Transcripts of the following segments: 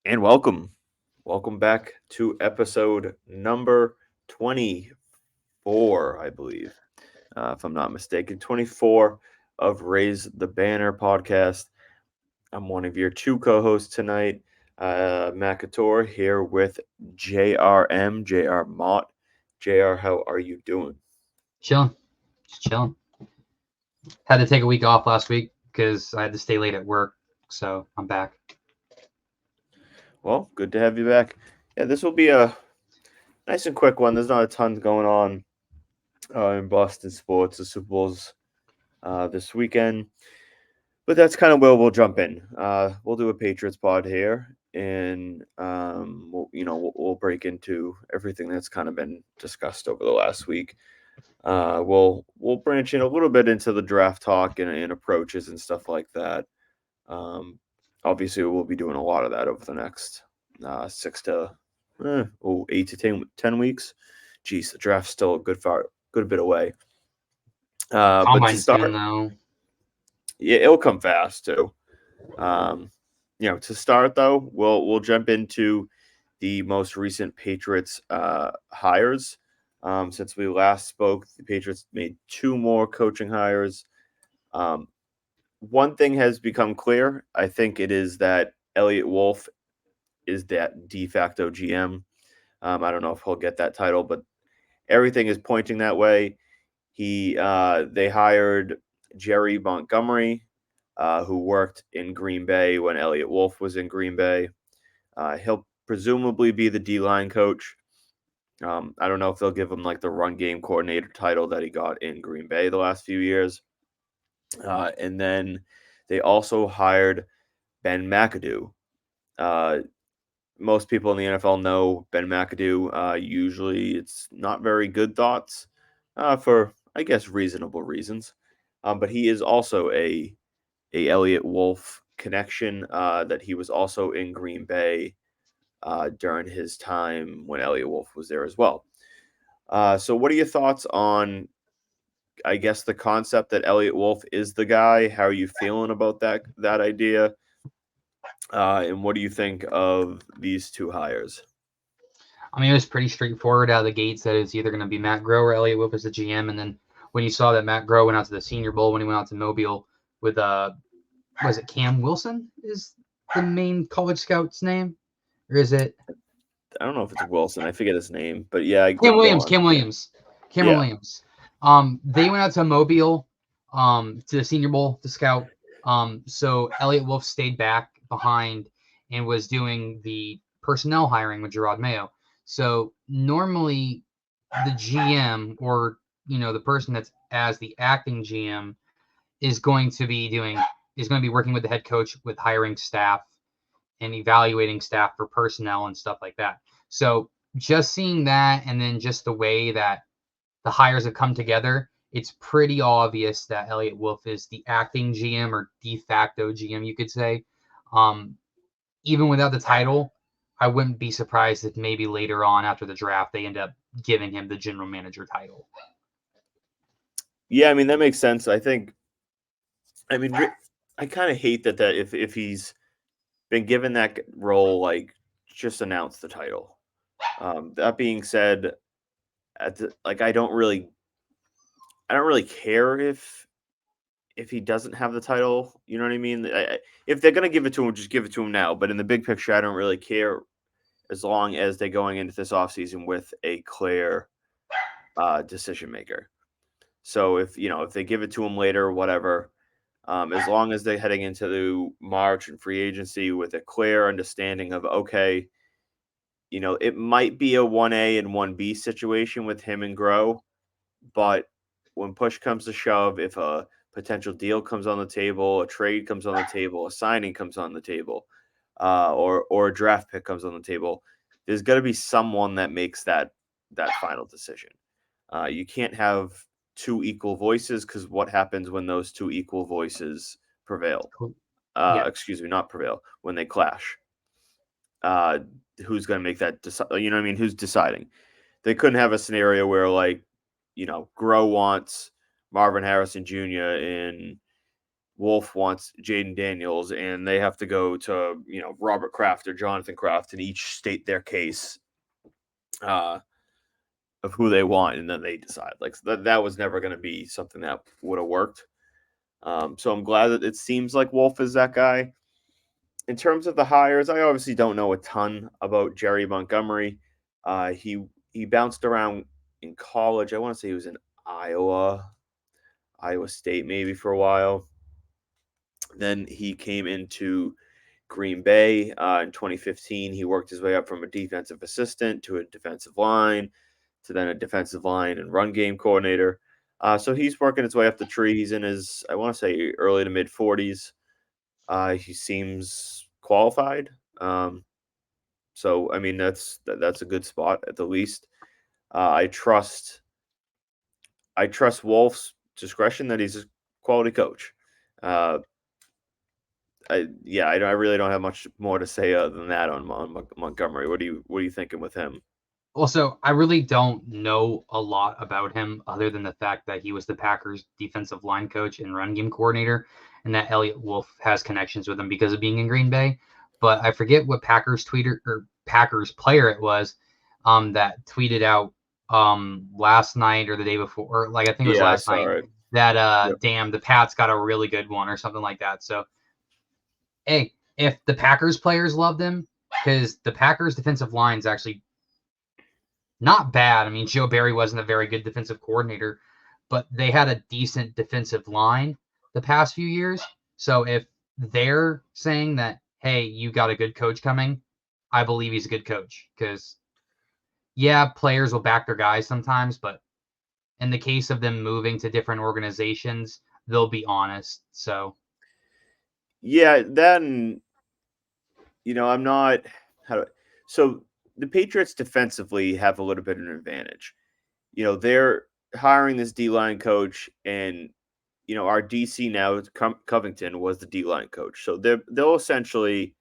And welcome back to episode number 24, I believe, if I'm not mistaken. 24 of Raise the Banner podcast. I'm one of your two co-hosts tonight, McAdoo, here with JRM, JR Mott. JR, how are you doing? Chilling, just chilling. Had to take a week off last week because I had to stay late at work, so I'm back. Well, good to have you back. Yeah, this will be a nice and quick one. There's not a ton going on in Boston sports. The Super Bowl's this weekend. But that's kind of where we'll jump in. We'll do a Patriots pod here, and we'll break into everything that's kind of been discussed over the last week. We'll branch in a little bit into the draft talk and approaches and stuff like that. Um, Obviously, we'll be doing a lot of that over the next 8 to 10 weeks. Geez, the draft's still a good bit away. But to Combine start, soon though. yeah, it'll come fast too. To start though, we'll jump into the most recent Patriots hires. Since we last spoke, the Patriots made two more coaching hires. One thing has become clear. I think it is that Elliot Wolf is that de facto GM. I don't know if he'll get that title, but everything is pointing that way. They hired Jerry Montgomery, who worked in Green Bay when Elliot Wolf was in Green Bay. He'll presumably be the D-line coach. I don't know if they'll give him like the run game coordinator title that he got in Green Bay the last few years. And then they also hired Ben McAdoo. Most people in the NFL know Ben McAdoo. Usually it's not very good thoughts for, I guess, reasonable reasons. But he is also a Elliott Wolf connection that he was also in Green Bay during his time when Elliott Wolf was there as well. So what are your thoughts on, I guess, the concept that Elliott Wolf is the guy? How are you feeling about that idea? And what do you think of these two hires? I mean, it was pretty straightforward out of the gates that it's either going to be Matt Groh or Elliot Wolf as the GM. And then when you saw that Matt Groh went out to the Senior Bowl when he went out to Mobile with was it Cam Wilson is the main college scout's name, or is it I don't know if it's Wilson. I forget his name, but yeah, Cam go Williams? on. Cameron Yeah. Williams. They went out to Mobile, to the Senior Bowl to scout. So Elliot Wolf stayed back behind and was doing the personnel hiring with Gerard Mayo. So normally the GM or the person that's as the acting GM is going to be working with the head coach with hiring staff and evaluating staff for personnel and stuff like that. So just seeing that and then just the way that the hires have come together, it's pretty obvious that Elliot Wolf is the acting GM or de facto GM, you could say. Even without the title, I wouldn't be surprised if maybe later on after the draft they end up giving him the general manager title. Yeah, I mean that makes sense. I kind of hate that if he's been given that role, like just announce the title. That being said, I don't really care if he doesn't have the title. You know what I mean? If they're gonna give it to him, just give it to him now. But in the big picture, I don't really care as long as they're going into this offseason with a clear decision maker. So if they give it to him later, whatever. As long as they're heading into the March and free agency with a clear understanding of, okay, it might be a 1A and 1B situation with him and Grow, but when push comes to shove, if a potential deal comes on the table, a trade comes on the table, a signing comes on the table, or a draft pick comes on the table, there's got to be someone that makes that final decision. You can't have two equal voices, because what happens when those two equal voices prevail? Yeah. Excuse me, not prevail, when they clash. Who's going to make that? You know what I mean? Who's deciding? They couldn't have a scenario where Grow wants Marvin Harrison Jr. in Wolf wants Jaden Daniels, and they have to go to Robert Kraft or Jonathan Kraft and each state their case of who they want, and then they decide. Like that was never going to be something that would have worked. So I'm glad that it seems like Wolf is that guy. In terms of the hires, I obviously don't know a ton about Jerry Montgomery. He bounced around in college. I want to say he was in Iowa State maybe for a while. Then he came into Green Bay in 2015. He worked his way up from a defensive assistant to a defensive line to then a defensive line and run game coordinator. So he's working his way up the tree. He's in his, I want to say, early to mid 40s. He seems qualified. So I mean that's a good spot at the least. I trust Wolf's discretion that he's a quality coach. I really don't have much more to say other than that on Montgomery. What are you thinking with him? Also, I really don't know a lot about him other than the fact that he was the Packers defensive line coach and run game coordinator, and that Elliott Wolf has connections with him because of being in Green Bay. But I forget what Packers tweeter or Packers player it was that tweeted out last night or the day before, or like I think it was last night, it. that damn, the Pats got a really good one or something like that. So hey, if the Packers players loved him, because the Packers defensive line is actually not bad. I mean, Joe Barry wasn't a very good defensive coordinator, but they had a decent defensive line the past few years. So if they're saying that, hey, you got a good coach coming, I believe he's a good coach. Because, yeah, players will back their guys sometimes, but in the case of them moving to different organizations, they'll be honest. So, yeah, then I'm not so the Patriots defensively have a little bit of an advantage. They're hiring this D-line coach, and our DC now, Covington, was the D-line coach. So they'll essentially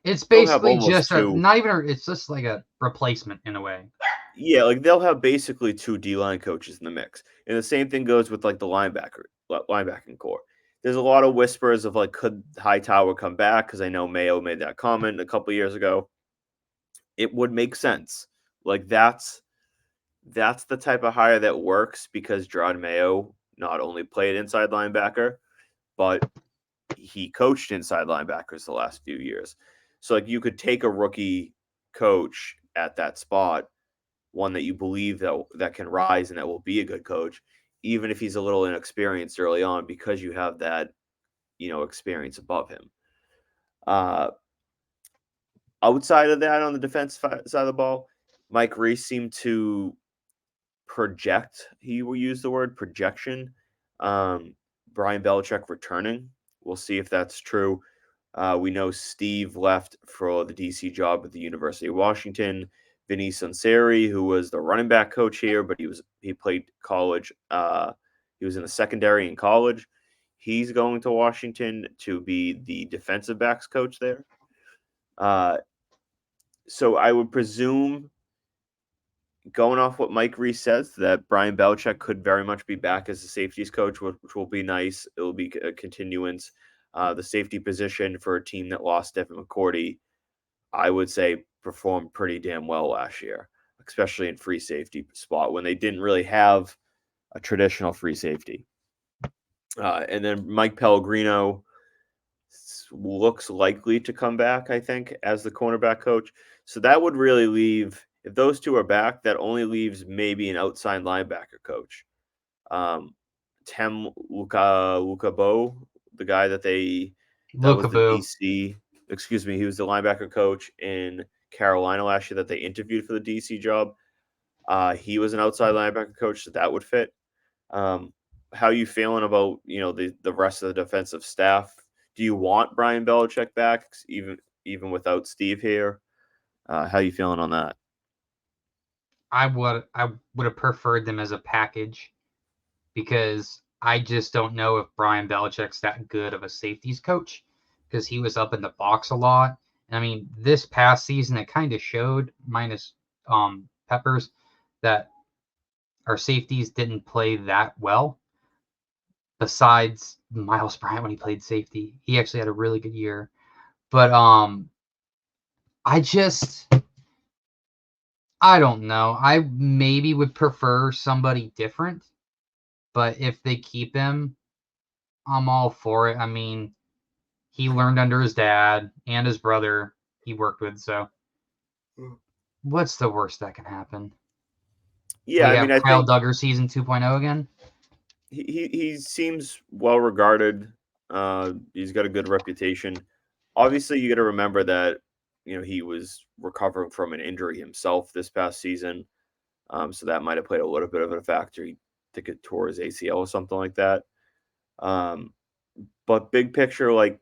it's they'll have basically almost just two. it's just like a replacement in a way. Yeah, like they'll have basically two D-line coaches in the mix. And the same thing goes with like the linebacking core. There's a lot of whispers of like, could Hightower come back? Because I know Mayo made that comment a couple years ago. It would make sense. Like that's the type of hire that works because Jerod Mayo not only played inside linebacker, but he coached inside linebackers the last few years. So like you could take a rookie coach at that spot, one that you believe that can rise and that will be a good coach, even if he's a little inexperienced early on, because you have that experience above him. Outside of that, on the defense side of the ball, Mike Reese seemed to project. He will use the word projection. Brian Belichick returning. We'll see if that's true. We know Steve left for the DC job at the University of Washington. Vinny Sunseri, who was the running back coach here, but he played college. He was in the secondary in college. He's going to Washington to be the defensive backs coach there. So I would presume, going off what Mike Reese says, that Brian Belichick could very much be back as the safeties coach, which will be nice. It will be a continuance. The safety position for a team that lost Devin McCourty, I would say, performed pretty damn well last year, especially in free safety spot when they didn't really have a traditional free safety. And then Mike Pellegrino looks likely to come back, I think, as the cornerback coach. So that would really leave, if those two are back, that only leaves maybe an outside linebacker coach. Tem Lukabo, the guy that was the DC, he was the linebacker coach in Carolina last year that they interviewed for the DC job. He was an outside linebacker coach, so that would fit. How are you feeling about the rest of the defensive staff? Do you want Brian Belichick back, even without Steve here? How are you feeling on that? I would have preferred them as a package because I just don't know if Brian Belichick's that good of a safeties coach because he was up in the box a lot. And I mean, this past season it kind of showed, minus Peppers, that our safeties didn't play that well. besides Miles Bryant when he played safety. He actually had a really good year. But I don't know. I maybe would prefer somebody different, but if they keep him, I'm all for it. I mean, he learned under his dad and his brother he worked with, so what's the worst that can happen? Yeah, We I have mean, I Kyle think Duggar season 2.0 again. he seems well regarded. He's got a good reputation. Obviously, you got to remember that he was recovering from an injury himself this past season, so that might have played a little bit of a factor. He think it tore his ACL or something like that. Um, but big picture, like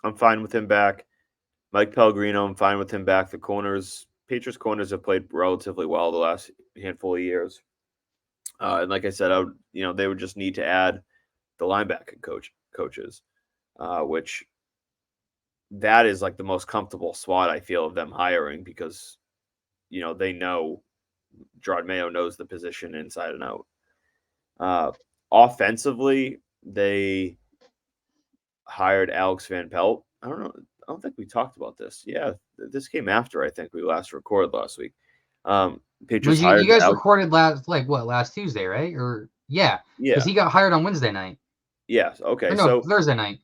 I'm fine with him back. Mike Pellegrino, I'm fine with him back. The corners, Patriots corners have played relatively well the last handful of years. And like I said, they would just need to add the linebacking coaches, which that is like the most comfortable spot I feel of them hiring because they know Gerard Mayo knows the position inside and out. Offensively, they hired Alex Van Pelt. I don't know. I don't think we talked about this. Yeah, this came after I think we last recorded last week. Patriots Was you hired guys Alex. recorded last Tuesday, right? Or yeah, because Yeah. he got hired on Wednesday night. Yes. Or Okay. no, So Thursday night.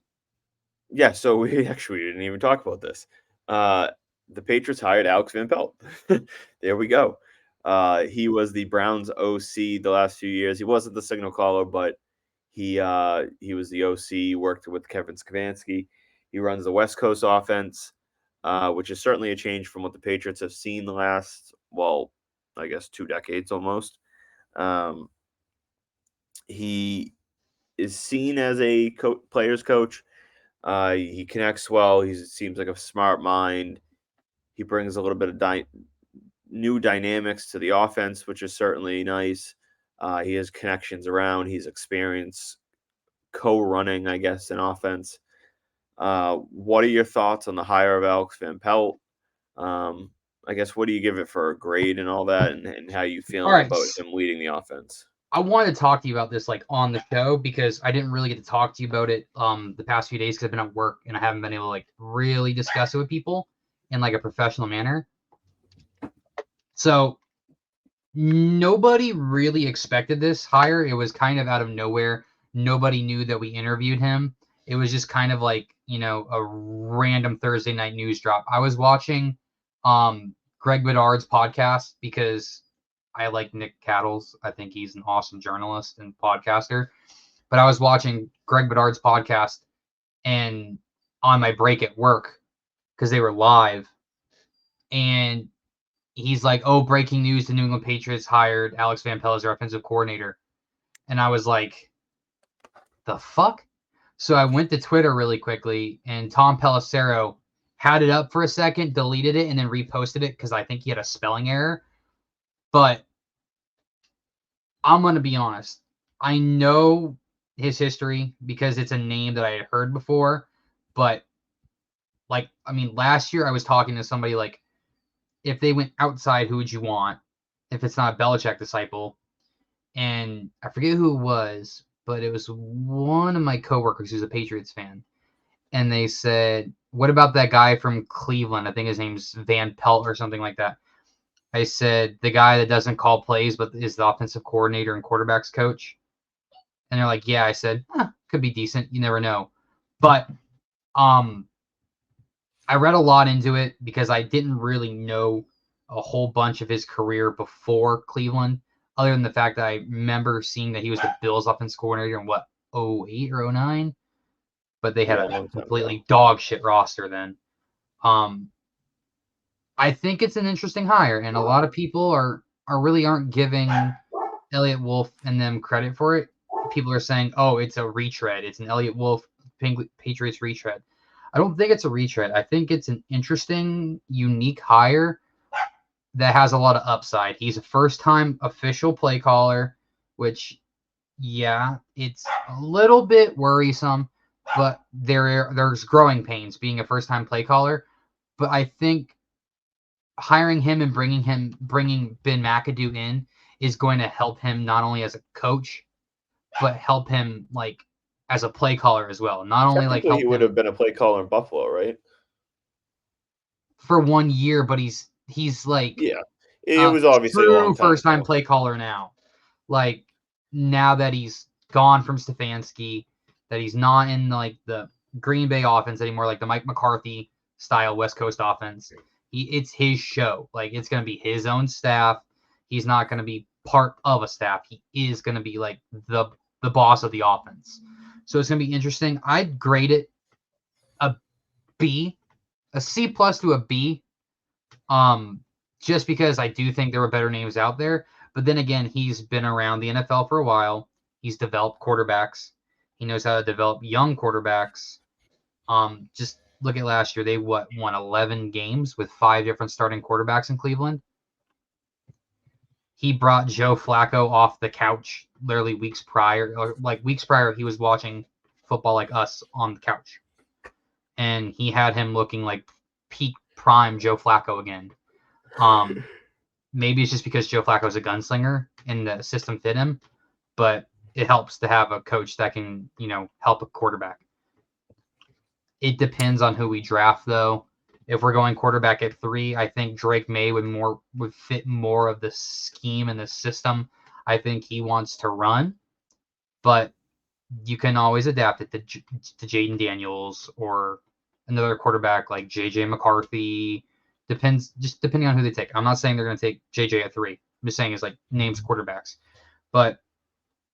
yeah. So we actually didn't even talk about this. Uh, the Patriots hired Alex Van Pelt. There we go. He was the Browns OC the last few years. He wasn't the signal caller, but he was the OC. Worked with Kevin Skavanski. He runs the West Coast offense, which is certainly a change from what the Patriots have seen the last, well, I guess 2 decades almost. Um, he is seen as a player's coach. He connects well. He seems like a smart mind. He brings a little bit of new dynamics to the offense, which is certainly nice. He has connections around. He's experienced co-running, I guess, in offense. What are your thoughts on the hire of Alex Van Pelt? Um, I guess what do you give it for a grade and all that, and how you All feeling right. about him leading the offense? I wanted to talk to you about this on the show because I didn't really get to talk to you about it the past few days because I've been at work and I haven't been able to really discuss it with people in a professional manner. So nobody really expected this hire. It was kind of out of nowhere. Nobody knew that we interviewed him. It was just kind of a random Thursday night news drop. I was watching Greg Bedard's podcast because I like Nick Cattles. I think he's an awesome journalist and podcaster. But I was watching Greg Bedard's podcast and on my break at work because they were live. And he's like, "Oh, breaking news: the New England Patriots hired Alex Van Pelt as their offensive coordinator." And I was like, "The fuck?" So I went to Twitter really quickly, and Tom Pelissero had it up for a second, deleted it, and then reposted it because I think he had a spelling error. But I'm gonna be honest. I know his history because it's a name that I had heard before. But last year I was talking to somebody if they went outside, who would you want? If it's not a Belichick disciple, and I forget who it was, but it was one of my coworkers who's a Patriots fan, and they said, "What about that guy from Cleveland? I think his name's Van Pelt or something like that." I said, "The guy that doesn't call plays but is the offensive coordinator and quarterbacks coach." And they're like, "Yeah." I said, "Could be decent. You never know." But I read a lot into it because I didn't really know a whole bunch of his career before Cleveland, other than the fact that I remember seeing that he was the Bills offense coordinator in what, 08 or 09? But they had Yeah, a a long time completely ago. dog shit roster then. Um, I think it's an interesting hire, and a lot of people aren't giving Elliott Wolf and them credit for it. People are saying, "Oh, it's a retread. It's an Elliott Wolf Patriots retread." I don't think it's a retread. I think it's an interesting, unique hire that has a lot of upside. He's a first-time official play caller, which, yeah, it's a little bit worrisome, but there's growing pains being a first-time play caller. But I think hiring him and bringing Ben McAdoo in is going to help him not only as a coach, but help him as a play caller as well. Not only like Technically, he helped would have him been a play caller in Buffalo, right? for 1 year, but he's like Yeah. It a was obviously a long true time first time ago. play caller now. Like now that he's gone from Stefanski, that he's not in like the Green Bay offense anymore, like the Mike McCarthy style West Coast offense. It's his show. Like it's gonna be his own staff. He's not gonna be part of a staff. He is gonna be like the boss of the offense. So it's gonna be interesting. I'd grade it a B, a C plus to a B. Just because I do think there were better names out there. But then again, he's been around the NFL for a while. He's developed quarterbacks. He knows how to develop young quarterbacks. Just look at last year. They won 11 games with 5 different starting quarterbacks in Cleveland. He brought Joe Flacco off the couch literally weeks prior. Or like weeks prior, he was watching football like us on the couch. And he had him looking like peak prime Joe Flacco again. Maybe it's just because Joe Flacco is a gunslinger and the system fit him, but it helps to have a coach that can, help a quarterback. It depends on who we draft, though. If we're going quarterback at 3, I think Drake May would fit more of the scheme and the system I think he wants to run, but you can always adapt it to Jaden Daniels or another quarterback like JJ McCarthy. Depending on who they take. I'm not saying they're going to take JJ at 3. I'm just saying it's like names quarterbacks. But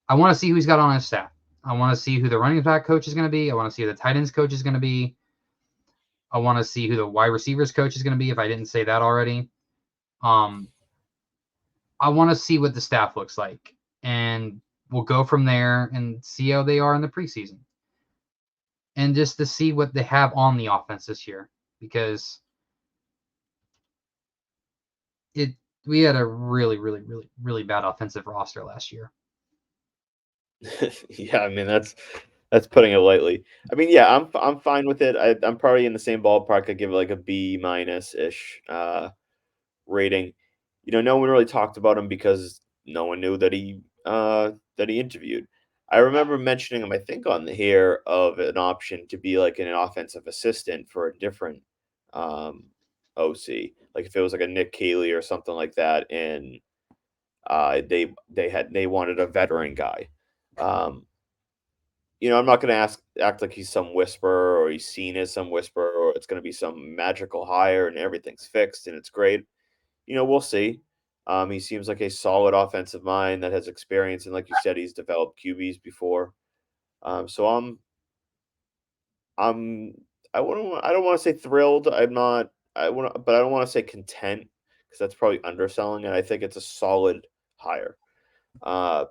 I want to see who he's got on his staff. I want to see who the running back coach is going to be. I want to see who the tight ends coach is going to be. I want to see who the wide receivers coach is going to be if I didn't say that already. I want to see what the staff looks like. And we'll go from there and see how they are in the preseason. And just to see what they have on the offense this year. Because we had a really, really, really, really bad offensive roster last year. Yeah, I mean that's putting it lightly. I mean, yeah, I'm fine with it. I'm probably in the same ballpark. I give it like a B minus ish rating. No one really talked about him because no one knew that he interviewed. I remember mentioning him, I think, on the here of an option to be like an offensive assistant for a different um, OC, like if it was like a Nick Cayley or something like that, and they wanted a veteran guy. Um, I'm not going to act like he's some whisperer or he's seen as some whisperer or it's going to be some magical hire and everything's fixed and it's great. We'll see. He seems like a solid offensive mind that has experience, and like you said, he's developed QBs before. So I'm, I don't want to say thrilled. I'm not. But I don't want to say content because that's probably underselling it. I think it's a solid hire. Uh,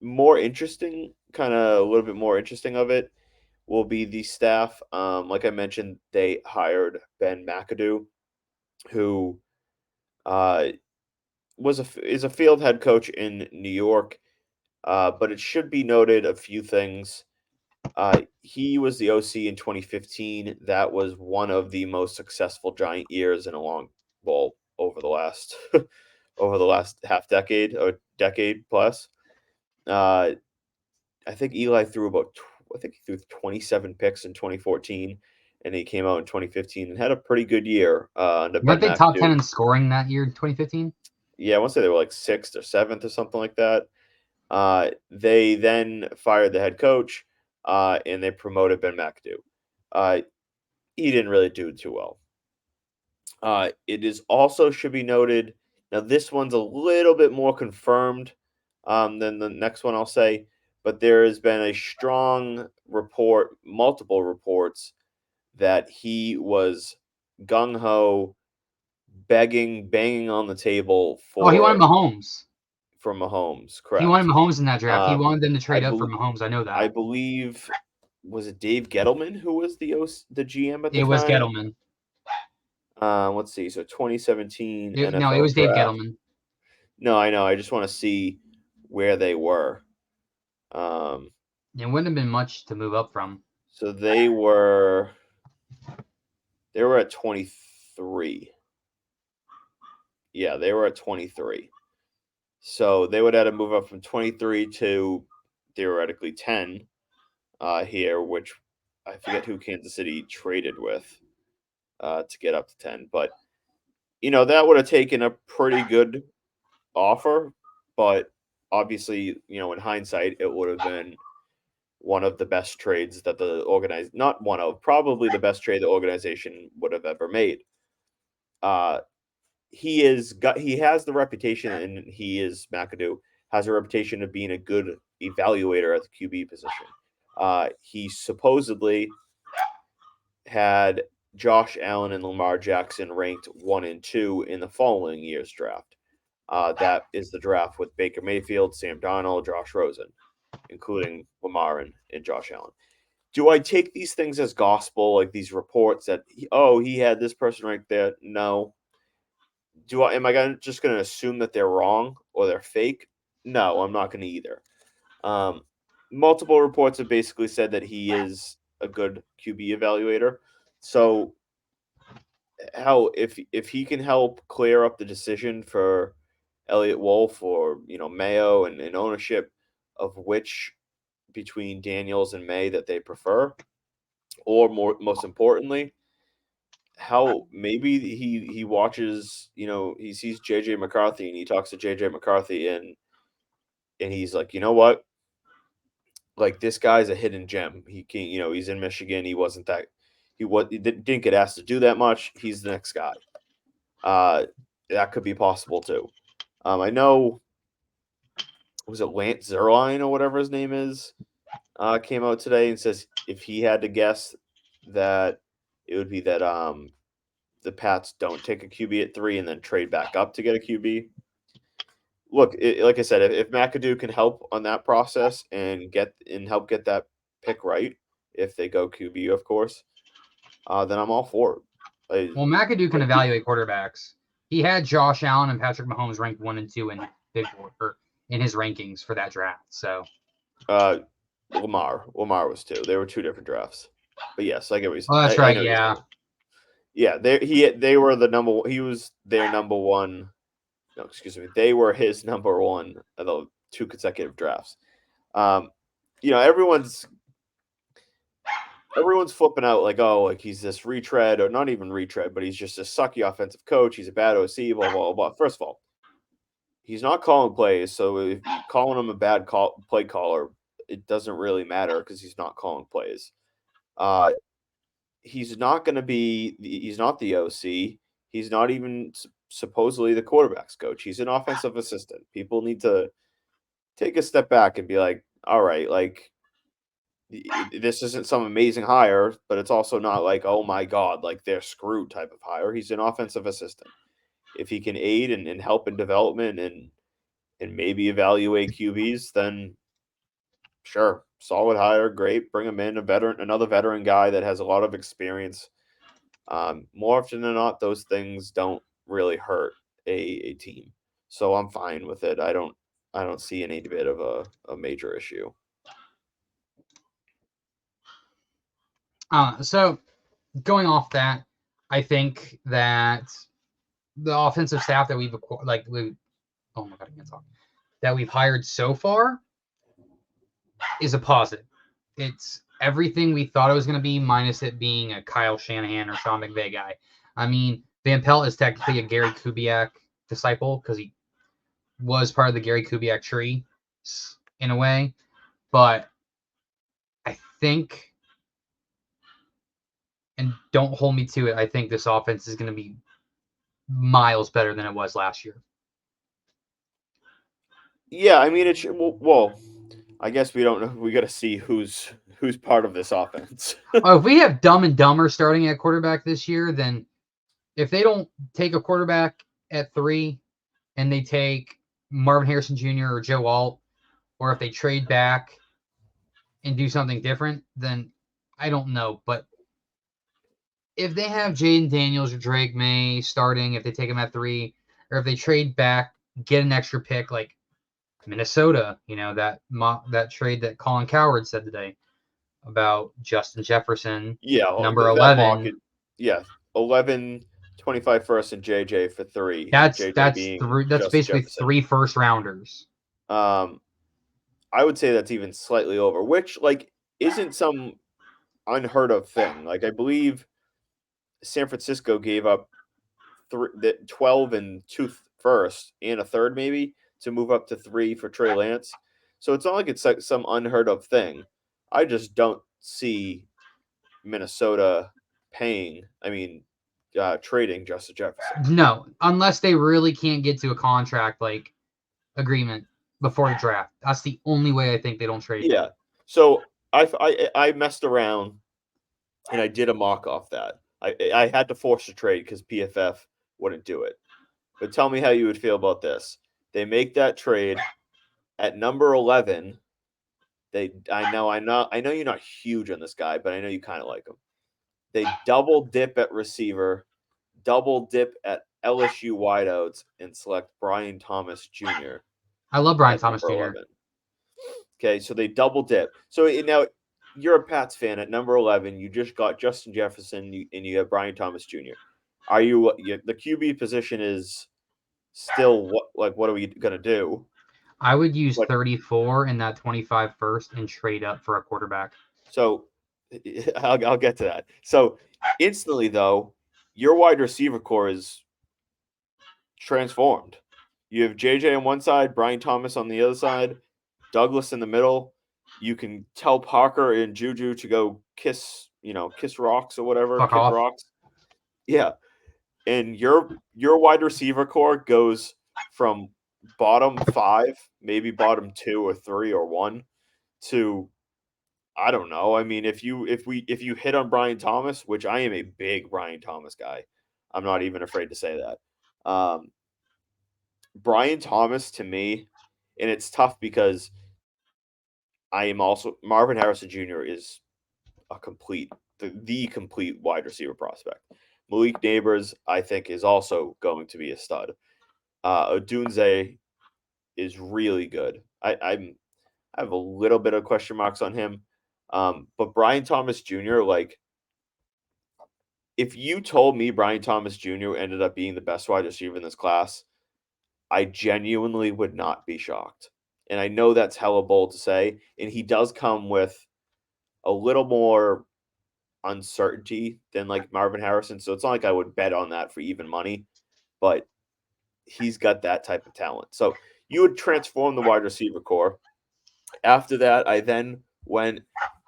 More interesting, kind of a little bit more interesting of it will be the staff. Like I mentioned, they hired Ben McAdoo, who uh, is a field head coach in New York. But it should be noted a few things. He was the OC in 2015. That was one of the most successful Giant years in a long, well, over the last over the last half decade or decade plus. Uh, I think Eli threw I think he threw 27 picks in 2014, and he came out in 2015 and had a pretty good year under Weren't Ben they top 10 McAdoo. in scoring that year, 2015? Yeah, I want to say they were like sixth or seventh or something like that. They then fired the head coach, and they promoted Ben McAdoo. Uh, he didn't really do too well. It is also should be noted. Now, this one's a little bit more confirmed than the next one I'll say, but there has been a strong report, multiple reports, that he was gung ho, begging, banging on the table Oh, he wanted Mahomes. for Mahomes. He wanted Correct. Mahomes in that draft. He Um, wanted them to I trade up for believe. Mahomes. I know I that. believe was it Dave Gettleman who was the GM at the It was time? Gettleman. Let's see. So 2017 No, it NFL was Dave draft. Gettleman. No, I know. I just want to see where they were. Um, It wouldn't have been much to move up from. so they were at 23. Yeah, they were at 23. So they would have to move up from 23 to theoretically 10. here, which I forget who Kansas City traded with to get up to 10. But, that would have taken a pretty good offer. But obviously, in hindsight, it would have been one of the best trades that not one of, probably the best trade the organization would have ever made. He has the reputation, and McAdoo has a reputation of being a good evaluator at the QB position. He supposedly had Josh Allen and Lamar Jackson ranked 1 and 2 in the following year's draft. That is the draft with Baker Mayfield, Sam Darnold, Josh Rosen, including Lamar and Josh Allen. Do I take these things as gospel, like these reports that he had this person right there? No. Am I just going to assume that they're wrong or they're fake? No, I'm not going to either. Multiple reports have basically said that he is a good QB evaluator. So, if he can help clear up the decision for Elliott Wolf or Mayo and ownership of which between Daniels and May that they prefer, or most importantly, how maybe he watches, he sees JJ McCarthy and he talks to JJ McCarthy and he's like, you know what? Like, this guy's a hidden gem. He can, he's in Michigan. He didn't get asked to do that much. He's the next guy. That could be possible too. I know, was it Lance Zierlein or whatever his name is, came out today and says if he had to guess that it would be that the Pats don't take a QB at 3 and then trade back up to get a QB. Look, like I said, if McAdoo can help on that process and help get that pick right, if they go QB, of course, then I'm all for it. Well, McAdoo can evaluate quarterbacks. He had Josh Allen and Patrick Mahomes ranked 1 and 2 in Big Board, or in his rankings for that draft. So, Lamar was 2. They were 2 different drafts. But yes, I get what you're saying. Oh, that's right. Yeah. Yeah, they were the number. He was their number one. No, excuse me. They were his number one of the 2 consecutive drafts. Everyone's flipping out like, oh, like he's this retread, or not even retread, but he's just a sucky offensive coach. He's a bad OC, blah, blah, blah. First of all, he's not calling plays. So if you're calling him a bad play caller, it doesn't really matter because he's not calling plays. He's not going to be, he's not the OC. He's not even supposedly the quarterback's coach. He's an offensive assistant. People need to take a step back and be like, all right, like, this isn't some amazing hire, but it's also not like, oh my God, like they're screwed type of hire. He's an offensive assistant. If he can aid and help in development and maybe evaluate QBs, then sure, solid hire, great. Bring him in, another veteran guy that has a lot of experience. More often than not, those things don't really hurt a team. So I'm fine with it. I don't see any bit of a major issue. So going off that, I think that the offensive staff that we've oh my God, I can't talk. That we've hired so far is a positive. It's everything we thought it was going to be, minus it being a Kyle Shanahan or Sean McVay guy. I mean, Van Pelt is technically a Gary Kubiak disciple because he was part of the Gary Kubiak tree in a way. But I think, and don't hold me to it, I think this offense is going to be miles better than it was last year. Yeah, I mean, well, I guess we don't know. We got to see who's part of this offense. If we have Dumb and Dumber starting at quarterback this year, then if they don't take a quarterback at 3 and they take Marvin Harrison Jr. or Joe Alt, or if they trade back and do something different, then I don't know. But if they have Jaden Daniels or Drake May starting, if they take him at 3, or if they trade back, get an extra pick like Minnesota, that trade that Colin Coward said today about Justin Jefferson, number 11. 11, 25 first, and JJ for 3. That's JJ that's basically Jefferson. 3 first rounders. I would say that's even slightly over. Which, like, isn't some unheard of thing. Like, I believe San Francisco gave up 12 and first and a third maybe to move up to 3 for Trey Lance. So it's not like it's like some unheard of thing. I just don't see Minnesota trading Justin Jefferson. No, unless they really can't get to a contract like agreement before the draft. That's the only way I think they don't trade him. Yeah. So I messed around and I did a mock off that. I had to force a trade because PFF wouldn't do it. But tell me how you would feel about this. They make that trade at number 11. I know you're not huge on this guy, but I know you kind of like him. They double dip at receiver, double dip at LSU wideouts, and select Brian Thomas Jr. I love Brian at Thomas number Jr. 11. Okay, so they double dip. So now you're a Pats fan at number 11. You just got Justin Jefferson, and you have Brian Thomas Jr. Are the QB position is still what are we gonna do? I would use But 34 in that 25 first and trade up for a quarterback. so I'll get to that. So instantly though, your wide receiver core is transformed. You have JJ on one side, Brian Thomas on the other side, Douglas in the middle. You can tell Parker and Juju to go kiss rocks or whatever, Fuck kick off. rocks. Yeah. And your wide receiver core goes from bottom 5, maybe bottom 2 or 3 or 1 to I don't know. I mean, if you hit on Brian Thomas, which I am a big Brian Thomas guy, I'm not even afraid to say that. Brian Thomas to me, and it's tough because I am also Marvin Harrison Jr. is a the complete wide receiver prospect. Malik Neighbors, I think, is also going to be a stud. Odunze is really good. I have a little bit of question marks on him. But Brian Thomas Jr., like, if you told me Brian Thomas Jr. ended up being the best wide receiver in this class, I genuinely would not be shocked. And I know that's hella bold to say. And he does come with a little more uncertainty than like Marvin Harrison. So it's not like I would bet on that for even money, but he's got that type of talent. So you would transform the wide receiver core. After that, I then went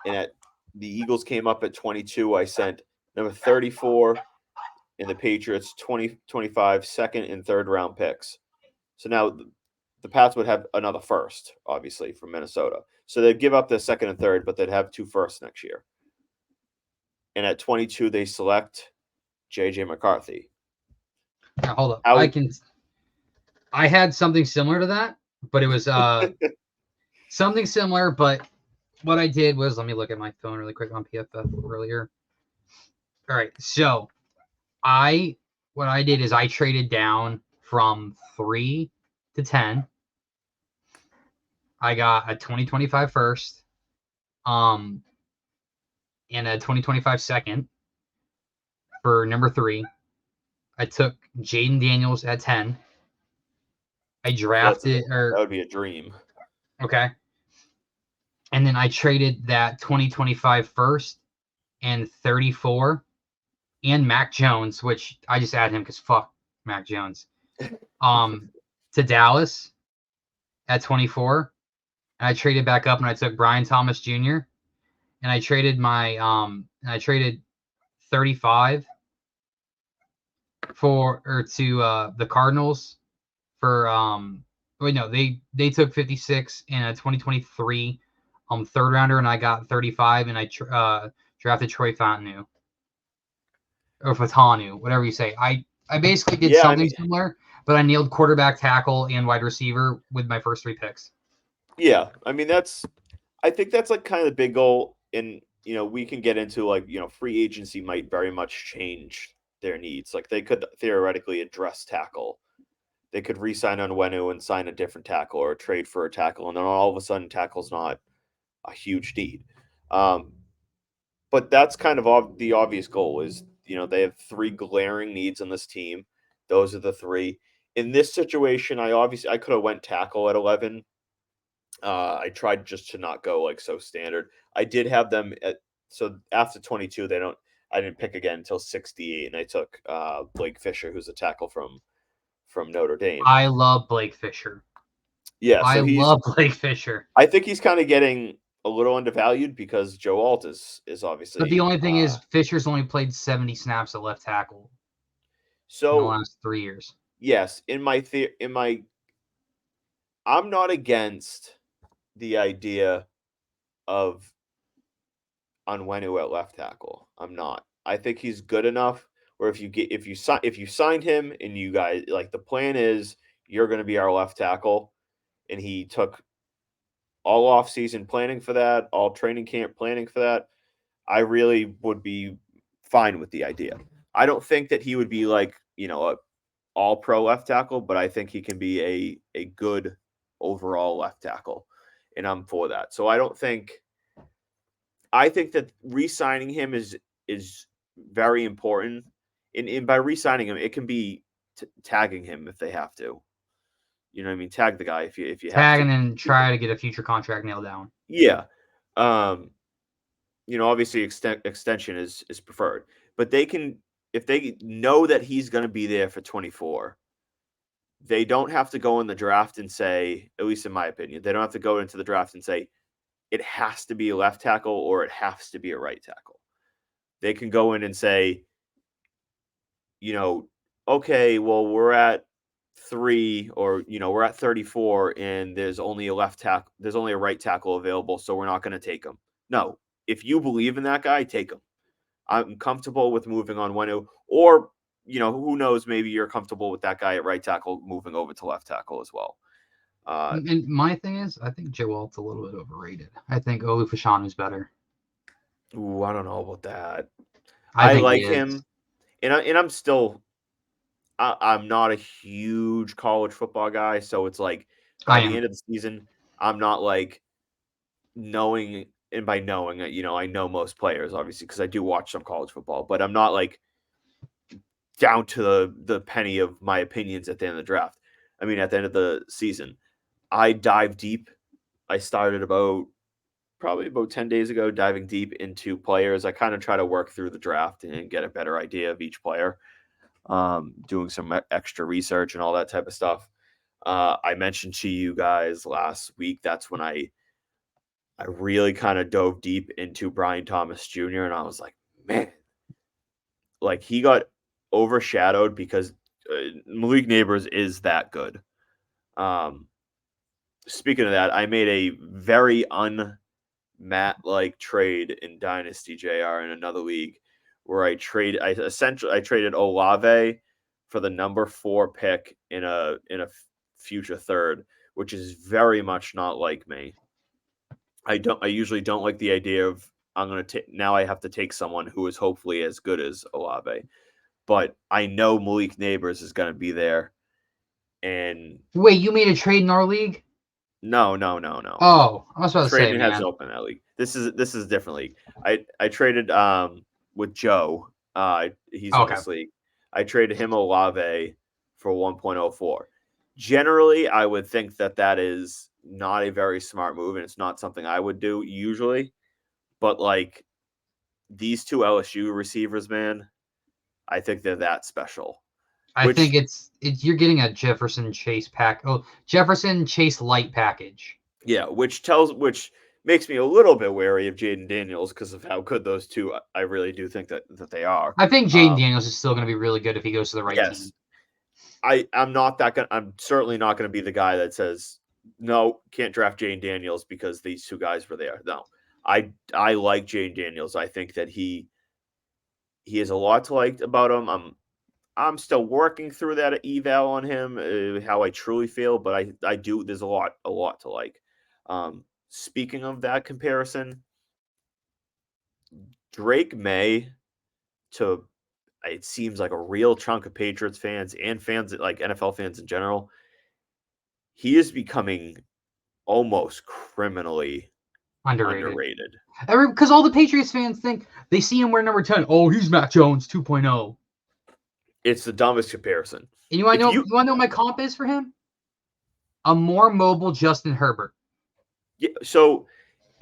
and the Eagles came up at 22. I sent number 34 and the Patriots 25 second and third round picks. So now the Pats would have another first, obviously, from Minnesota. So they'd give up the second and third, but they'd have 2 firsts next year. And at 22, they select J.J. McCarthy. Now, hold up. I had something similar to that, but it was something similar. But what I did was, let me look at my phone really quick on PFF earlier. All right, so what I did is I traded down from 3 to 10. I got a 2025 first, and a 2025 second for number 3. I took Jaden Daniels at 10. I drafted that would be a dream. Okay. And then I traded that 2025 first and 34 and Mac Jones, which I just added him because fuck Mac Jones. To Dallas at 24. And I traded back up and I took Brian Thomas Jr. And I traded I traded 35 to the Cardinals for they took 56 and a 2023 third rounder, and I got 35, and I drafted Troy Fontanu or Fatanu, whatever you say. I basically did something similar, but I nailed quarterback, tackle, and wide receiver with my first 3 picks. Yeah, I mean I think that's like kind of the big goal, and we can get into like free agency might very much change their needs. Like they could theoretically address tackle. They could re-sign Onwenu and sign a different tackle or trade for a tackle, and then all of a sudden tackle's not a huge need. But that's kind of the obvious goal is, they have 3 glaring needs on this team. Those are the 3. In this situation, I could have went tackle at 11. I tried just to not go like so standard. I did have them at so after 22, I didn't pick again until 68, and I took Blake Fisher, who's a tackle from Notre Dame. I love Blake Fisher. Yeah, I so love Blake Fisher. I think he's kind of getting a little undervalued because Joe Alt is But the obviously only thing is, Fisher's only played 70 snaps at left tackle in the so last 3 years. yes, I'm not against the idea of Onwenu at left tackle. I'm not. I think he's good enough where if you signed him and you guys like the plan is you're going to be our left tackle, and he took all off season planning for that, all training camp planning for that, I really would be fine with the idea. I don't think that he would be like, a all pro left tackle, but I think he can be a good overall left tackle. And I'm for that. So I think that re-signing him is very important. And by re-signing him, it can be tagging him if they have to. You know what I mean? Tag the guy if you have Tag to. and then try to get a future contract nailed down. Yeah. Obviously extension is preferred, but they can if they know that he's going to be there for 24. They don't have to go in the draft and say, at least in my opinion, they don't have to go into the draft and say it has to be a left tackle or it has to be a right tackle. They can go in and say, okay, well, we're at 3 or, we're at 34 and there's only a right tackle available, so we're not going to take him. No, if you believe in that guy, take him. I'm comfortable with moving on Wenu, or, who knows, maybe you're comfortable with that guy at right tackle moving over to left tackle as well. And my thing is, I think Joe Alt's a little bit overrated. I think Olu Fashanu's better. Ooh, I don't know about that. I think like he him, is. and I'm still, I'm not a huge college football guy, so it's like by I the am. end of the season, I'm not like knowing, and by knowing, I know most players obviously because I do watch some college football, but I'm not like down to the penny of my opinions at the end of the draft. I mean, at the end of the season, I dive deep. I started probably about 10 days ago, diving deep into players. I kind of try to work through the draft and get a better idea of each player, doing some extra research and all that type of stuff. I mentioned to you guys last week, that's when I really kind of dove deep into Brian Thomas Jr. And I was like, man, like he got overshadowed because Malik Neighbors is that good. Speaking of that, I made a very Matt-like trade in Dynasty JR in another league where I traded Olave for the number 4 pick in a future third, which is very much not like me. I usually don't like the idea of now I have to take someone who is hopefully as good as Olave. But I know Malik Neighbors is going to be there. And Wait, you made a trade in our league? no. Oh, I was about to say, Trading hasn't man. opened that league. This is a different league. I traded with Joe. He's in Okay. this league. I traded him Olave for 1.04. Generally, I would think that is not a very smart move, and it's not something I would do usually. But like these two LSU receivers, man, I think they're that special. I think it's you're getting a Jefferson Chase light package. Yeah, which makes me a little bit wary of Jaden Daniels because of how good those two. I really do think that they are. I think Jaden Daniels is still going to be really good if he goes to the right team. I'm certainly not going to be the guy that says no, can't draft Jaden Daniels because these two guys were there. No, I like Jaden Daniels. I think that he has a lot to like about him. I'm still working through that eval on him, how I truly feel, but I do. There's a lot to like. Speaking of that comparison, Drake May to it seems like a real chunk of Patriots fans and fans like NFL fans in general. He is becoming almost criminally underrated. Because all the Patriots fans think they see him wear number 10. Oh, he's Mac Jones 2.0. It's the dumbest comparison. And you want to know what my comp is for him? A more mobile Justin Herbert. Yeah, so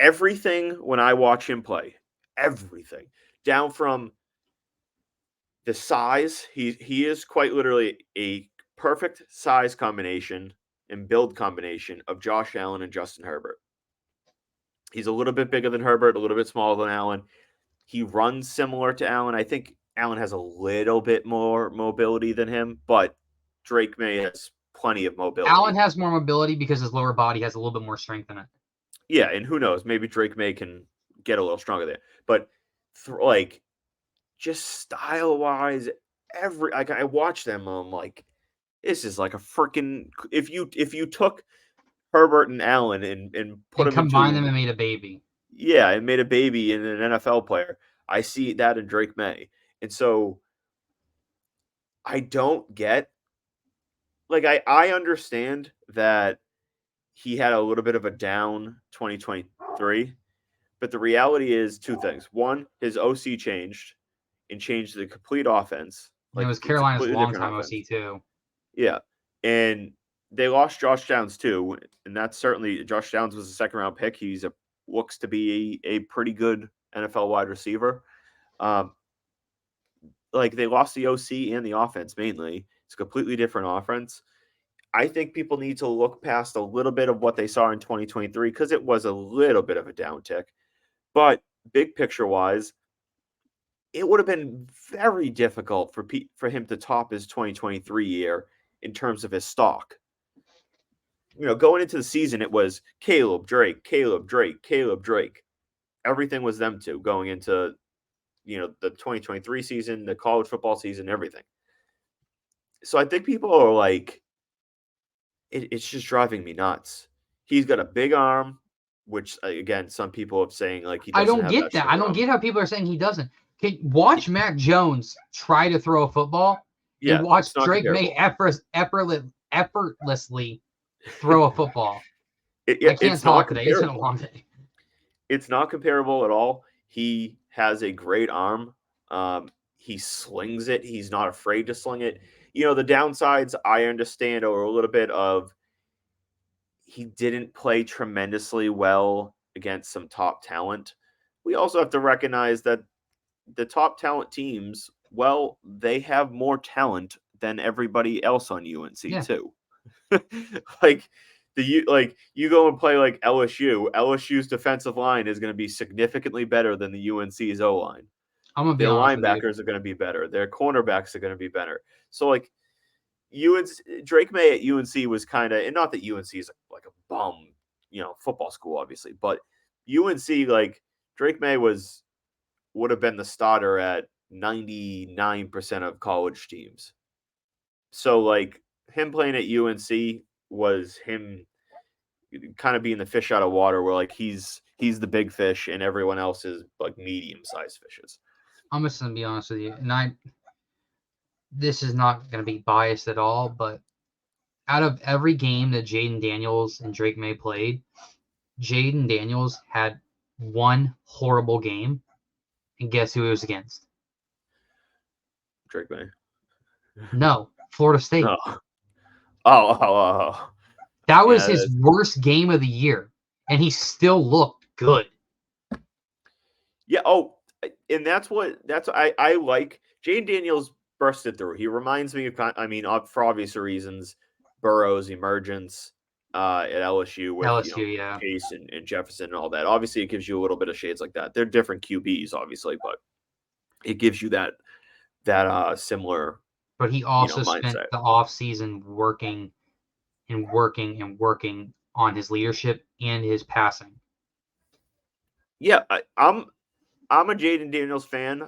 everything when I watch him play, everything down from the size. He is quite literally a perfect size combination and build combination of Josh Allen and Justin Herbert. He's a little bit bigger than Herbert, a little bit smaller than Allen. He runs similar to Allen. I think Allen has a little bit more mobility than him, but Drake May has plenty of mobility. Allen has more mobility because his lower body has a little bit more strength in it. Yeah, and who knows? Maybe Drake May can get a little stronger there. But like, just style wise, I watch them. I'm like, this is like a freaking. If you took Herbert and Allen and put And them combine into, them and made a baby. yeah, and made a baby in an NFL player, I see that in Drake May, and so I don't get, like, I understand that he had a little bit of a down 2023, but the reality is two things. One, his OC changed and changed the complete offense. And it Like, was it's a Carolina's completely different longtime offense. OC too. Yeah. And they lost Josh Downs too. And that's certainly, Josh Downs was a second round pick. Looks to be a pretty good NFL wide receiver. Like, they lost the OC and the offense mainly. It's a completely different offense. I think people need to look past a little bit of what they saw in 2023 because it was a little bit of a downtick. But big picture wise, it would have been very difficult for him to top his 2023 year in terms of his stock. Going into the season, it was Caleb Drake, Caleb Drake, Caleb Drake. Everything was them two going into the 2023 season, the college football season, everything. So I think people are like, it's just driving me nuts. He's got a big arm, which again, some people are saying like he I doesn't don't have get that that. short I don't arm. get how people are saying he doesn't. Watch Mac Jones try to throw a football and Yeah, watch it's not Drake May effortlessly throw a football. I can't It's not talk today. It's been a comparable. long day. It's not comparable at all. He has a great arm. He slings it. He's not afraid to sling it. The downsides I understand are a little bit of he didn't play tremendously well against some top talent. We also have to recognize that the top talent teams, well, they have more talent than everybody else on UNC Yeah. too. like you go and play like LSU. LSU's defensive line is going to be significantly better than the UNC's O line. I'm gonna be Their honest with you. linebackers are going to be better. Their cornerbacks are going to be better. So like UNC, Drake May at UNC was kind of, and not that UNC is like a bum, football school obviously, but UNC, like, Drake May would have been the starter at 99% of college teams. So like him playing at UNC was him kind of being the fish out of water, where like he's the big fish and everyone else is like medium-sized fishes. I'm just gonna be honest with you, and this is not gonna be biased at all, but out of every game that Jaden Daniels and Drake May played, Jaden Daniels had one horrible game, and guess who he was against? Drake May. No, Florida State. Oh. Oh. That was Yeah, his worst game of the year, and he still looked good. yeah. Oh, and I like Jane Daniels bursted through. He reminds me of, for obvious reasons, Burrow's emergence at LSU with LSU, yeah. Chase and Jefferson and all that. Obviously, it gives you a little bit of shades like that. They're different QBs, obviously, but it gives you that similar But he also spent mindset. the off season working and working and working on his leadership and his passing. Yeah, I'm a Jaden Daniels fan.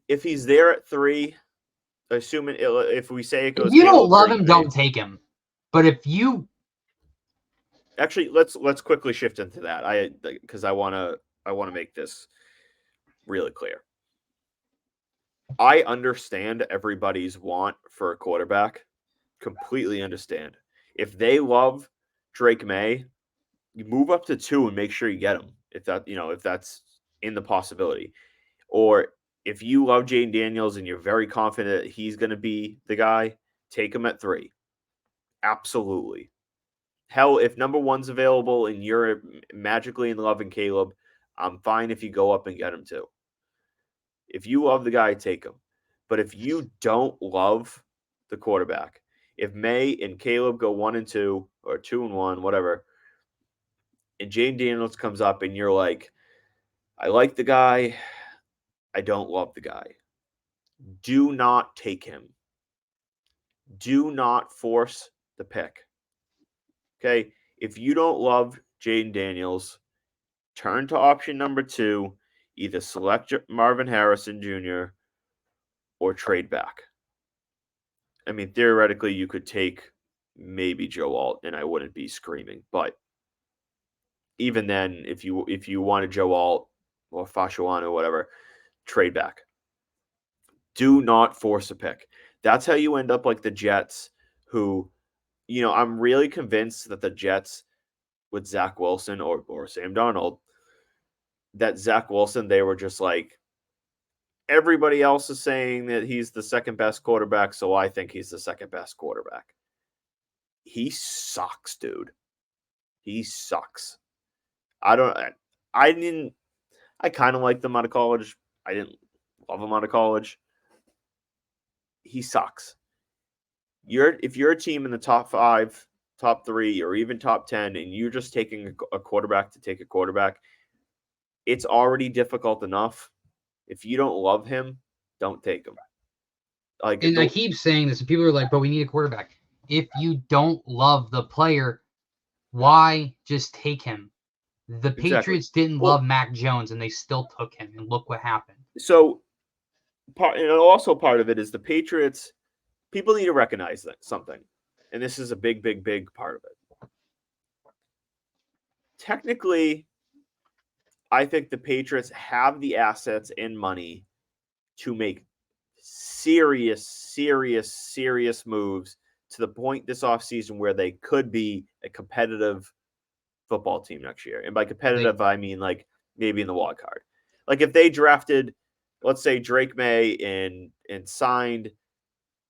If he's there at 3, assuming if we say it goes, If you Caleb, don't love Drake him, May, don't take him. But if you actually, let's quickly shift into that. Because I want to make this really clear. I understand everybody's want for a quarterback. Completely understand. If they love Drake May, you move up to 2 and make sure you get him. If that's in the possibility. Or if you love Jaden Daniels and you're very confident that he's going to be the guy, take him at 3. Absolutely. Hell, if number one's available and you're magically in love with Caleb, I'm fine if you go up and get him too. If you love the guy, take him. But if you don't love the quarterback, if May and Caleb go 1-2 or 2-1, whatever, and Jane Daniels comes up and you're like, I like the guy, I don't love the guy. Do not take him. Do not force the pick. Okay? If you don't love Jaden Daniels, turn to option number 2, either select Marvin Harrison Jr. or trade back. I mean, theoretically, you could take maybe Joe Alt, and I wouldn't be screaming. But even then, if you wanted Joe Alt or Fashuan or whatever, trade back. Do not force a pick. That's how you end up like the Jets, who, I'm really convinced that the Jets with Zach Wilson or Sam Darnold, that Zach Wilson, they were just like, everybody else is saying that he's the second best quarterback, so I think he's the second best quarterback. He sucks, dude. He sucks. I kind of liked him out of college. I didn't love him out of college. He sucks. If you're a team in the top 5, top 3, or even top 10, and you're just taking a quarterback to take a quarterback, it's already difficult enough. If you don't love him, don't take him. And I keep saying this, and people are like, but we need a quarterback. If you don't love the player, why just take him? The Patriots didn't love Mac Jones, and they still took him, and look what happened. So, part of it is the Patriots. People need to recognize that something, and this is a big, big, big part of it. Technically, I think the Patriots have the assets and money to make serious, serious, serious moves to the point this offseason where they could be a competitive football team next year. And by competitive, I mean like maybe in the wild card. Like if they drafted, let's say, Drake May and signed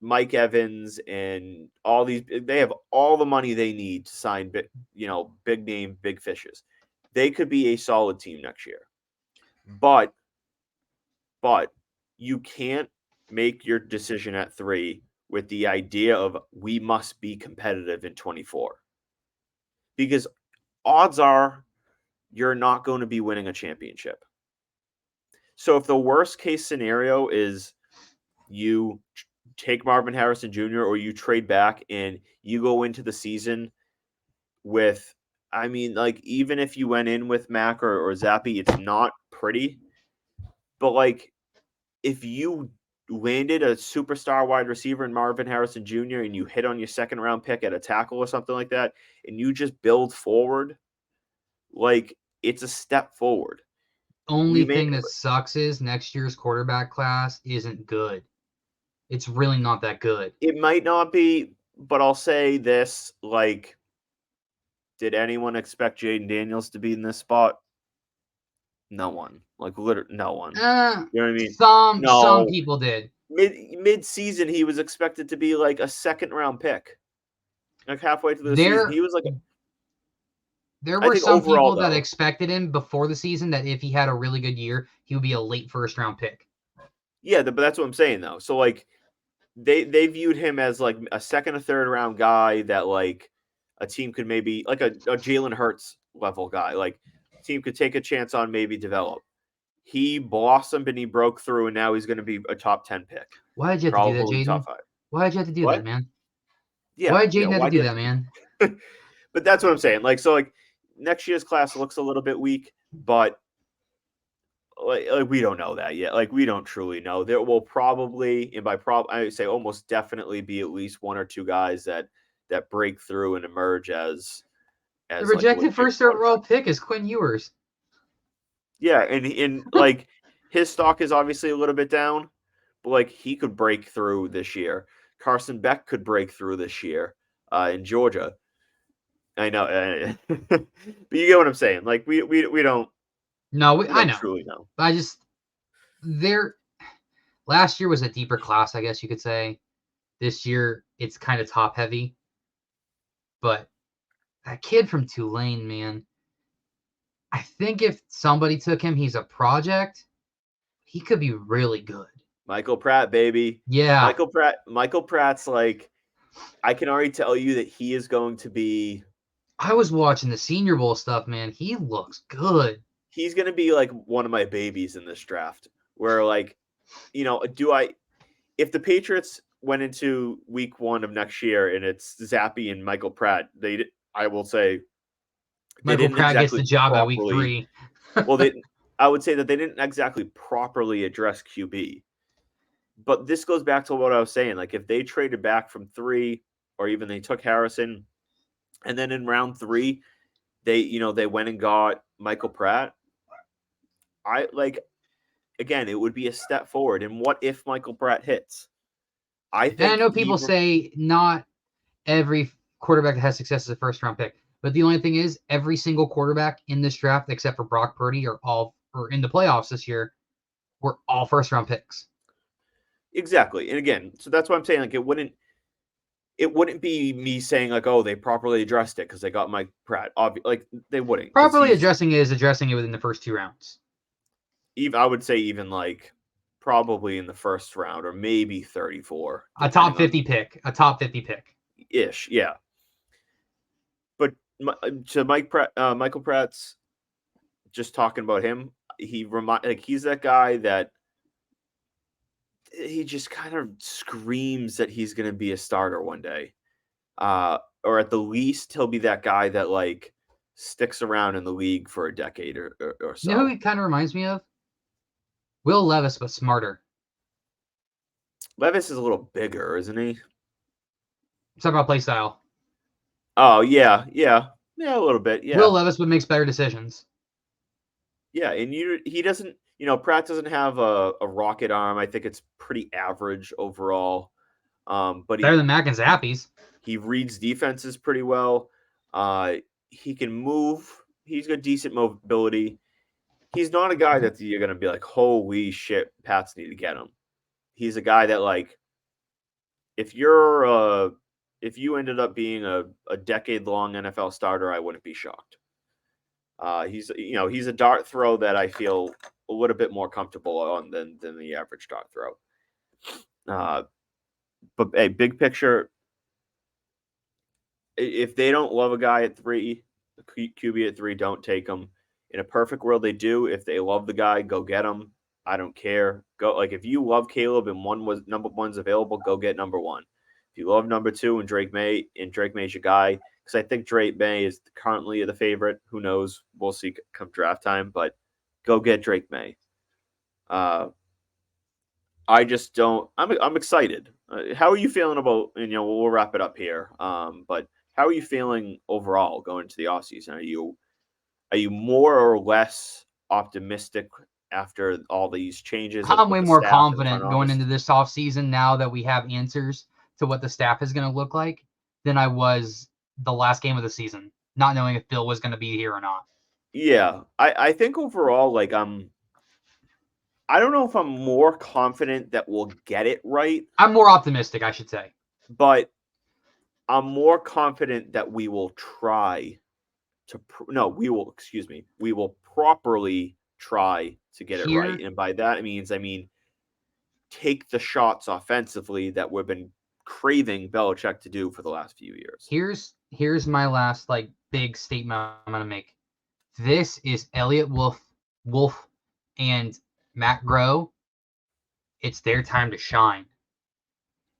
Mike Evans and all these, they have all the money they need to sign big name, big fishes. They could be a solid team next year. But you can't make your decision at 3 with the idea of we must be competitive in 24. Because odds are you're not going to be winning a championship. So if the worst case scenario is you take Marvin Harrison Jr. or you trade back and you go into the season with, I mean, like, even if you went in with Mac or Zappy, it's not pretty. But, like, if you landed a superstar wide receiver in Marvin Harrison Jr. and you hit on your second round pick at a tackle or something like that, and you just build forward, like, it's a step forward. Only thing that sucks is next year's quarterback class isn't good. It's really not that good. It might not be, but I'll say this, like, did anyone expect Jaden Daniels to be in this spot? No one. Like, literally, no one. You know what I mean? Some people did. Mid-season, he was expected to be like a second-round pick. Like halfway through the season, he was like. There were some people that expected him before the season that if he had a really good year, he would be a late first-round pick. Yeah, but that's what I'm saying though. So like, they viewed him as like a second or third round guy that like a team could maybe like a Jalen Hurts level guy. Like, a team could take a chance on, maybe develop. He blossomed and he broke through, and now he's going to be a top 10 pick. Why did you have to do that, Jaden? Top 5. Why did you have to do that, man? Yeah. Why did Jaden have to do that, man? But that's what I'm saying. Like, so like next year's class looks a little bit weak, but like we don't know that yet. Like, we don't truly know. There will probably, and by I would say almost definitely, be at least 1 or 2 guys that break through and emerge as the rejected like first overall pick is Quinn Ewers. Yeah, and like his stock is obviously a little bit down, but like he could break through this year. Carson Beck could break through this year in Georgia. I know, but you get what I'm saying. Like we don't. No, I know. Truly know. I just last year was a deeper class, I guess you could say. This year it's kind of top heavy, but that kid from Tulane, man. I think if somebody took him, he's a project. He could be really good. Michael Pratt, baby. Yeah. Michael Pratt's like, I can already tell you that he is going to be. I was watching the Senior Bowl stuff, man. He looks good. He's going to be like one of my babies in this draft. Where like, if the Patriots went into week 1 of next year and it's Zappy and Michael Pratt, I will say they Michael didn't Pratt gets exactly the job at week properly. 3. Well, I would say that they didn't exactly properly address QB. But this goes back to what I was saying. Like if they traded back from 3, or even they took Harrison, and then in round 3, they went and got Michael Pratt. Again, it would be a step forward. And what if Michael Pratt hits? I And I think know people say not every quarterback that has success is a first-round pick. But the only thing is, every single quarterback in this draft, except for Brock Purdy, or in the playoffs this year, were all first-round picks. Exactly. And again, so that's what I'm saying. Like it wouldn't be me saying like, oh, they properly addressed it because they got Mike Pratt. Like they wouldn't. Properly addressing it is addressing it within the first 2 rounds. I would say even like probably in the first round or maybe 34. A top 50 pick. Ish, yeah. But to Michael Pratt's, just talking about him, he's that guy that he just kind of screams that he's going to be a starter one day. Or at the least, he'll be that guy that like sticks around in the league for a decade or so. You know who he kind of reminds me of? Will Levis, but smarter. Levis is a little bigger, isn't he? Talk about play style. Oh, yeah, a little bit, yeah. Will Levis, but makes better decisions. Yeah, and he doesn't, Pratt doesn't have a rocket arm. I think it's pretty average overall. But better than Mac and Zappies. He reads defenses pretty well. He can move. He's got decent mobility. He's not a guy that you're going to be like, holy shit, Pats need to get him. He's a guy that like, if you ended up being a decade-long NFL starter, I wouldn't be shocked. He's a dart throw that I feel a little bit more comfortable on than the average dart throw. But hey, big picture, if they don't love a guy at 3, the QB at 3, don't take him. In a perfect world, they do. If they love the guy, go get him. I don't care. Go, like if you love Caleb and number 1's available, go get number 1. If you love number 2 and Drake May's your guy, because I think Drake May is currently the favorite. Who knows? We'll see come draft time, but go get Drake May. I just don't. I'm excited. How are you feeling about? We'll wrap it up here. But how are you feeling overall going into the offseason? Are you more or less optimistic after all these changes? I'm way more confident going into this offseason now that we have answers to what the staff is going to look like than I was the last game of the season, not knowing if Bill was going to be here or not. Yeah, I think overall, like I don't know if I'm more confident that we'll get it right. I'm more optimistic, I should say. But I'm more confident that we will try to we will properly try to get it right. And by that I mean take the shots offensively that we've been craving Belichick to do for the last few years. Here's my last like big statement I'm going to make. This is Elliott Wolf and Matt Groh. It's their time to shine.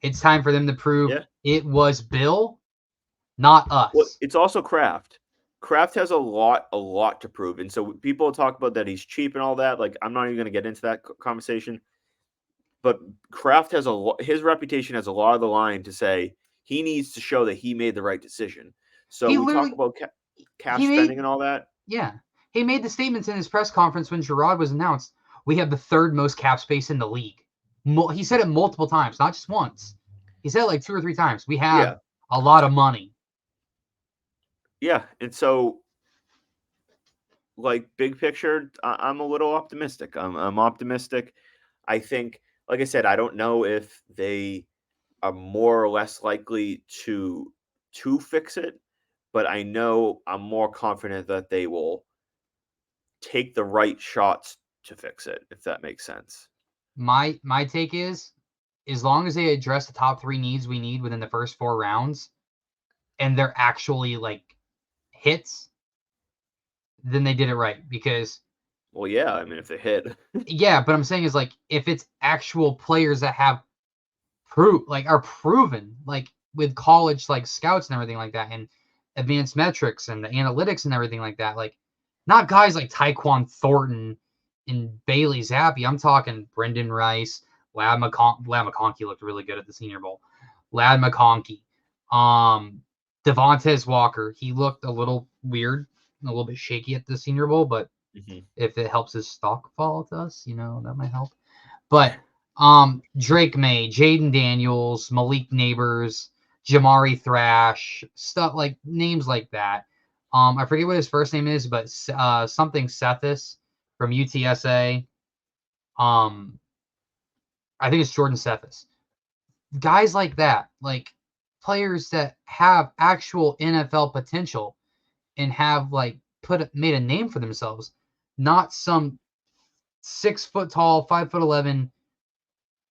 It's time for them to prove it was Bill, not us. Well, it's also Kraft. Kraft has a lot to prove. And so people talk about that he's cheap and all that. Like, I'm not even going to get into that conversation. But Kraft has his reputation has a lot of the line to say he needs to show that he made the right decision. So we talk about cap spending and all that. Yeah. He made the statements in his press conference when Gerard was announced. We have the 3rd most cap space in the league. He said it multiple times, not just once. He said it like 2 or 3 times. We have a lot of money. Yeah, and so, like, big picture, I'm a little optimistic. I'm optimistic. I think, like I said, I don't know if they are more or less likely to fix it, but I know I'm more confident that they will take the right shots to fix it, if that makes sense. My take is, as long as they address the top 3 needs we need within the first 4 rounds, and they're actually like hits, then they did it right. Because Well, yeah, I mean, if they hit, yeah, but I'm saying is like if it's actual players that have are proven, like with college like scouts and everything like that, and advanced metrics and the analytics and everything like that, like not guys like Tyquan Thornton and Bailey Zappi. I'm talking Brendan Rice, Lad McConkey looked really good at the Senior Bowl. Lad McConkey, Devontae Walker. He looked a little weird, a little bit shaky at the Senior Bowl, but if it helps his stock fall to us, that might help. But Drake May, Jaden Daniels, Malik Neighbors, Jamari Thrash, stuff like names like that. I forget what his first name is, but something Cephas from UTSA. I think it's Jordan Cephas. Guys like that, like players that have actual NFL potential and have like made a name for themselves, not some 6 foot tall, 5'11",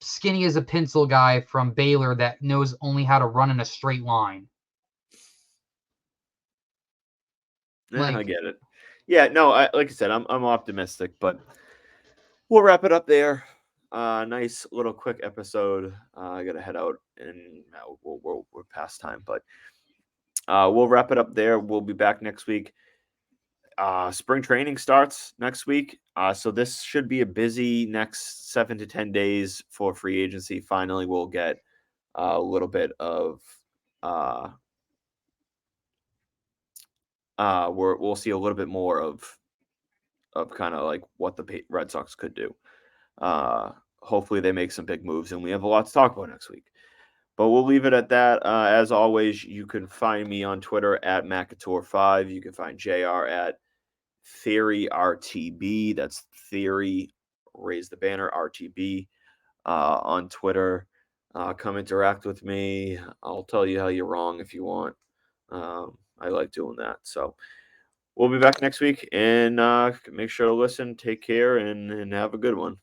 skinny as a pencil guy from Baylor that knows only how to run in a straight line. I get it. Yeah, no, like I said, I'm optimistic, but we'll wrap it up there. Nice little quick episode. I gotta head out, and we're past time, but we'll wrap it up there. We'll be back next week. Spring training starts next week, so this should be a busy next 7 to 10 days for free agency. Finally, we'll get a little bit of we'll see a little bit more of kind of like what the Red Sox could do. Hopefully they make some big moves, and we have a lot to talk about next week. But we'll leave it at that. As always, you can find me on Twitter at McAdoo5. You can find JR at TheoryRTB. That's Theory, raise the banner, RTB on Twitter. Come interact with me. I'll tell you how you're wrong if you want. I like doing that. So we'll be back next week, and make sure to listen, take care, and have a good one.